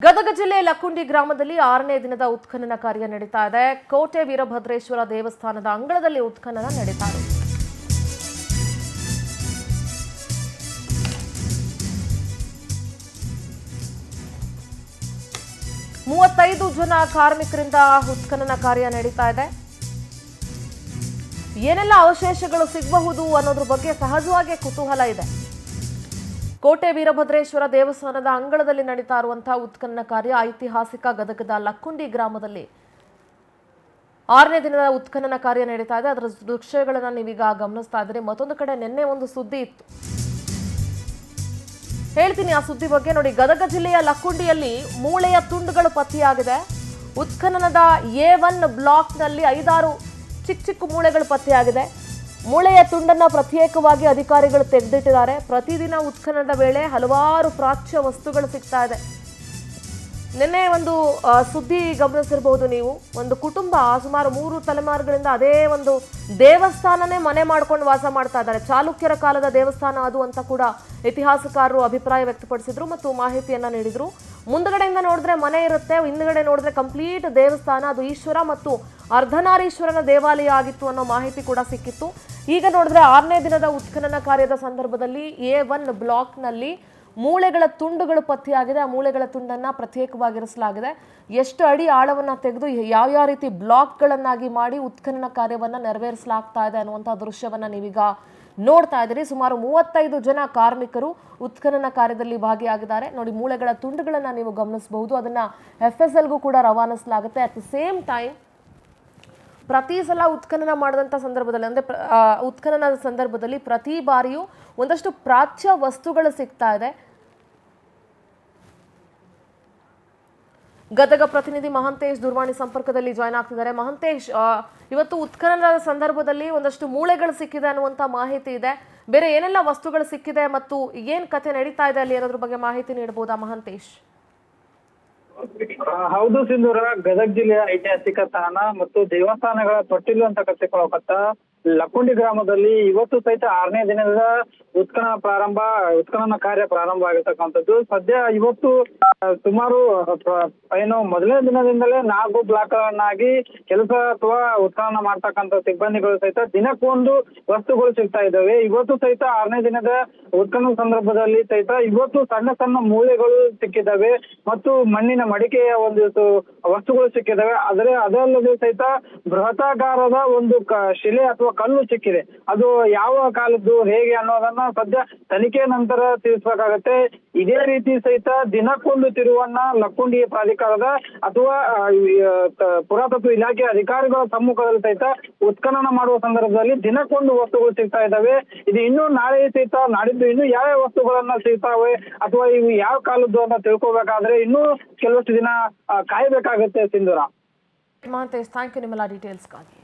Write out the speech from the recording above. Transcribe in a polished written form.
ಗದಗ ಜಿಲ್ಲೆ ಲಕ್ಕುಂಡಿ ಗ್ರಾಮದಲ್ಲಿ 6ನೇ ದಿನದ ಉತ್ಖನನ ಕಾರ್ಯ ನಡೀತಾ ಇದೆ. ಕೋಟೆ ವೀರಭದ್ರೇಶ್ವರ ದೇವಸ್ಥಾನದ ಅಂಗಳದಲ್ಲಿ ಉತ್ಖನನ ನಡೀತಾ ಇದೆ. ಮೂವತ್ತೈದು ಜನ ಕಾರ್ಮಿಕರಿಂದ ಉತ್ಖನನ ಕಾರ್ಯ ನಡೀತಾ ಇದೆ. ಏನೆಲ್ಲ ಅವಶೇಷಗಳು ಸಿಗಬಹುದು ಅನ್ನೋದ್ರ ಬಗ್ಗೆ ಸಹಜವಾಗಿ ಕುತೂಹಲ ಇದೆ. ಕೋಟೆ ವೀರಭದ್ರೇಶ್ವರ ದೇವಸ್ಥಾನದ ಅಂಗಳದಲ್ಲಿ ನಡೀತಾ ಇರುವಂತಹ ಉತ್ಖನನ ಕಾರ್ಯ ಐತಿಹಾಸಿಕ ಗದಗದ ಲಕ್ಕುಂಡಿ ಗ್ರಾಮದಲ್ಲಿ 6ನೇ ದಿನದ ಉತ್ಖನನ ಕಾರ್ಯ ನಡೀತಾ ಇದೆ. ಅದರ ದೃಶ್ಯಗಳನ್ನ ನೀವೀಗ ಗಮನಿಸ್ತಾ ಇದ್ದೀರಿ. ಮತ್ತೊಂದು ಕಡೆ ನಿನ್ನೆ ಒಂದು ಸುದ್ದಿ ಇತ್ತು, ಹೇಳ್ತೀನಿ ಆ ಸುದ್ದಿ ಬಗ್ಗೆ. ನೋಡಿ, ಗದಗ ಜಿಲ್ಲೆಯ ಲಕ್ಕುಂಡಿಯಲ್ಲಿ ಮೂಳೆಯ ತುಂಡುಗಳು ಪತ್ತೆಯಾಗಿದೆ. ಉತ್ಖನನದ A1 ಬ್ಲಾಕ್ನಲ್ಲಿ 5-6 ಚಿಕ್ಕ ಚಿಕ್ಕ ಮೂಳೆಗಳು ಪತ್ತೆಯಾಗಿದೆ. ಮೂಳೆಯ ತುಂಡನ್ನ ಪ್ರತ್ಯೇಕವಾಗಿ ಅಧಿಕಾರಿಗಳು ತೆಗೆದಿಟ್ಟಿದ್ದಾರೆ. ಪ್ರತಿದಿನ ಉತ್ಖನನದ ವೇಳೆ ಹಲವಾರು ಪ್ರಾಚ್ಯ ವಸ್ತುಗಳು ಸಿಗ್ತಾ ಇದೆ. ನಿನ್ನೆ ಒಂದು ಸುದ್ದಿ ಗಮನಿಸಿರಬಹುದು ನೀವು. ಒಂದು ಕುಟುಂಬ ಸುಮಾರು 3 ತಲೆಮಾರುಗಳಿಂದ ಅದೇ ಒಂದು ದೇವಸ್ಥಾನನೇ ಮನೆ ಮಾಡ್ಕೊಂಡು ವಾಸ ಮಾಡ್ತಾ ಇದ್ದಾರೆ. ಚಾಲುಕ್ಯರ ಕಾಲದ ದೇವಸ್ಥಾನ ಅದು ಅಂತ ಕೂಡ ಇತಿಹಾಸಕಾರರು ಅಭಿಪ್ರಾಯ ವ್ಯಕ್ತಪಡಿಸಿದ್ರು ಮತ್ತು ಮಾಹಿತಿಯನ್ನ ನೀಡಿದ್ರು. ಮುಂದ್ಗಡೆಯಿಂದ ನೋಡಿದ್ರೆ ಮನೆ ಇರುತ್ತೆ, ಹಿಂದ್ಗಡೆ ನೋಡಿದ್ರೆ ಕಂಪ್ಲೀಟ್ ದೇವಸ್ಥಾನ, ಅದು ಈಶ್ವರ ಮತ್ತು ಅರ್ಧನಾರೀಶ್ವರನ ದೇವಾಲಯ ಆಗಿತ್ತು ಅನ್ನೋ ಮಾಹಿತಿ ಕೂಡ ಸಿಕ್ಕಿತ್ತು. ಈಗ ನೋಡಿದ್ರೆ 6ನೇ ದಿನದ ಉತ್ಖನನ ಕಾರ್ಯದ ಸಂದರ್ಭದಲ್ಲಿ A1 ಬ್ಲಾಕ್ನಲ್ಲಿ ಮೂಳೆಗಳ ತುಂಡುಗಳು ಪತ್ತೆಯಾಗಿದೆ. ಆ ಮೂಳೆಗಳ ತುಂಡನ್ನ ಪ್ರತ್ಯೇಕವಾಗಿರಿಸಲಾಗಿದೆ. ಎಷ್ಟು ಅಡಿ ಆಳವನ್ನ ತೆಗೆದು ಯಾವ ರೀತಿ ಬ್ಲಾಕ್ಗಳನ್ನಾಗಿ ಮಾಡಿ ಉತ್ಖನನ ಕಾರ್ಯವನ್ನ ನೆರವೇರಿಸಲಾಗ್ತಾ ಇದೆ ಅನ್ನುವಂಥ ದೃಶ್ಯವನ್ನ ನೀವೀಗ ನೋಡ್ತಾ ಇದ್ದೀರಿ. ಸುಮಾರು 35 ಜನ ಕಾರ್ಮಿಕರು ಉತ್ಖನನ ಕಾರ್ಯದಲ್ಲಿ ಭಾಗಿಯಾಗಿದ್ದಾರೆ. ನೋಡಿ, ಮೂಳೆಗಳ ತುಂಡುಗಳನ್ನ ನೀವು ಗಮನಿಸಬಹುದು. ಅದನ್ನ FSLಗೂ ಕೂಡ ರವಾನಿಸಲಾಗುತ್ತೆ. ಅಟ್ ದ ಸೇಮ್ ಟೈಮ್ ಪ್ರತಿ ಸಲ ಉತ್ಖನನ ಮಾಡಿದಂಥ ಸಂದರ್ಭದಲ್ಲಿ, ಅಂದರೆ ಉತ್ಖನನದ ಸಂದರ್ಭದಲ್ಲಿ ಪ್ರತಿ ಬಾರಿಯೂ ಒಂದಷ್ಟು ಪ್ರಾಚ್ಯ ವಸ್ತುಗಳು ಸಿಗ್ತಾ ಇದೆ. ಗದಗ ಪ್ರತಿನಿಧಿ ಮಹಂತೇಶ್ ದೂರವಾಣಿ ಸಂಪರ್ಕದಲ್ಲಿ ಜಾಯ್ನ್ ಆಗ್ತಿದ್ದಾರೆ. ಮಹಂತೇಶ್, ಇವತ್ತು ಉತ್ಖನನದ ಸಂದರ್ಭದಲ್ಲಿ ಒಂದಷ್ಟು ಮೂಳೆಗಳು ಸಿಕ್ಕಿದೆ ಅನ್ನುವಂಥ ಮಾಹಿತಿ ಇದೆ. ಬೇರೆ ಏನೆಲ್ಲ ವಸ್ತುಗಳು ಸಿಕ್ಕಿದೆ ಮತ್ತು ಏನ್ ಕತೆ ನಡೀತಾ ಇದೆ ಅಲ್ಲಿ ಅನ್ನೋದ್ರ ಬಗ್ಗೆ ಮಾಹಿತಿ ನೀಡಬಹುದಾ ಮಹಂತೇಶ್? ಹೌದು ಸಿಂಧೂರ, ಗದಗ ಜಿಲ್ಲೆಯ ಐತಿಹಾಸಿಕ ತಾಣ ಮತ್ತು ದೇವಸ್ಥಾನಗಳ ತೊಟ್ಟಿಲು ಅಂತ ಕರೆಸಿಕೊಳ್ಳುವಂತ ಲಕ್ಕುಂಡಿ ಗ್ರಾಮದಲ್ಲಿ ಇವತ್ತು ಸಹಿತ 6ನೇ ದಿನದ ಉತ್ಖನನ ಕಾರ್ಯ ಪ್ರಾರಂಭ ಆಗಿರ್ತಕ್ಕಂಥದ್ದು. ಸದ್ಯ ಇವತ್ತು ಸುಮಾರು ಏನು ಮೊದಲನೇ ದಿನದಿಂದಲೇ 4 ಬ್ಲಾಕ್ಗಳನ್ನಾಗಿ ಕೆಲಸ ಅಥವಾ ಉತ್ಖನನ ಮಾಡ್ತಕ್ಕಂಥ ಸಿಬ್ಬಂದಿಗಳು ಸಹಿತ ದಿನಕ್ಕೊಂದು ವಸ್ತುಗಳು ಸಿಗ್ತಾ ಇದ್ದಾವೆ. ಇವತ್ತು ಸಹಿತ 6ನೇ ದಿನದ ಉತ್ಖನನ ಸಂದರ್ಭದಲ್ಲಿ ಸಹಿತ ಇವತ್ತು ಸಣ್ಣ ಸಣ್ಣ ಮೂಳೆಗಳು ಸಿಕ್ಕಿದ್ದಾವೆ ಮತ್ತು ಮಣ್ಣಿನ ಮಡಿಕೆಯ ಒಂದಿಷ್ಟು ವಸ್ತುಗಳು ಸಿಕ್ಕಿದ್ದಾವೆ. ಅದಲ್ಲದೆ ಸಹಿತ ಬೃಹತಾಕಾರದ ಒಂದು ಶಿಲೆ ಅಥವಾ ಕಲ್ಲು ಸಿಕ್ಕಿದೆ. ಅದು ಯಾವ ಕಾಲದ್ದು ಹೇಗೆ ಅನ್ನೋದನ್ನ ಸದ್ಯ ತನಿಖೆ ನಂತರ ತಿಳಿಸ್ಬೇಕಾಗತ್ತೆ. ಇದೇ ರೀತಿ ಸಹಿತ ದಿನಕ್ಕೊಂದು ತಿರುವನ್ನ ಲಕ್ಕುಂಡಿ ಪ್ರಾಧಿಕಾರದ ಅಥವಾ ಪುರಾತತ್ವ ಇಲಾಖೆ ಅಧಿಕಾರಿಗಳ ಸಮ್ಮುಖದಲ್ಲಿ ಸಹಿತ ಉತ್ಖನನ ಮಾಡುವ ಸಂದರ್ಭದಲ್ಲಿ ದಿನಕ್ಕೊಂದು ವಸ್ತುಗಳು ಸಿಗ್ತಾ ಇದ್ದಾವೆ. ಇದು ಇನ್ನೂ ನಾಳೆ ಸಹಿತ ನಾಡಿದ್ದು ಇನ್ನು ಯಾವ ವಸ್ತುಗಳನ್ನ ಸಿಗ್ತಾವೆ ಅಥವಾ ಇವು ಯಾವ ಕಾಲದ್ದು ಅಂತ ತಿಳ್ಕೊಬೇಕಾದ್ರೆ ಇನ್ನೂ ಕೆಲವಷ್ಟು ದಿನ ಕಾಯ್ಬೇಕಾಗತ್ತೆ ಸಿಂಧೂರ. ಮಹಂತೇಶ್, ಥ್ಯಾಂಕ್ ಯು ನಿಮ್ಮೆಲ್ಲ ಡೀಟೇಲ್ಸ್ಗಾಗಿ.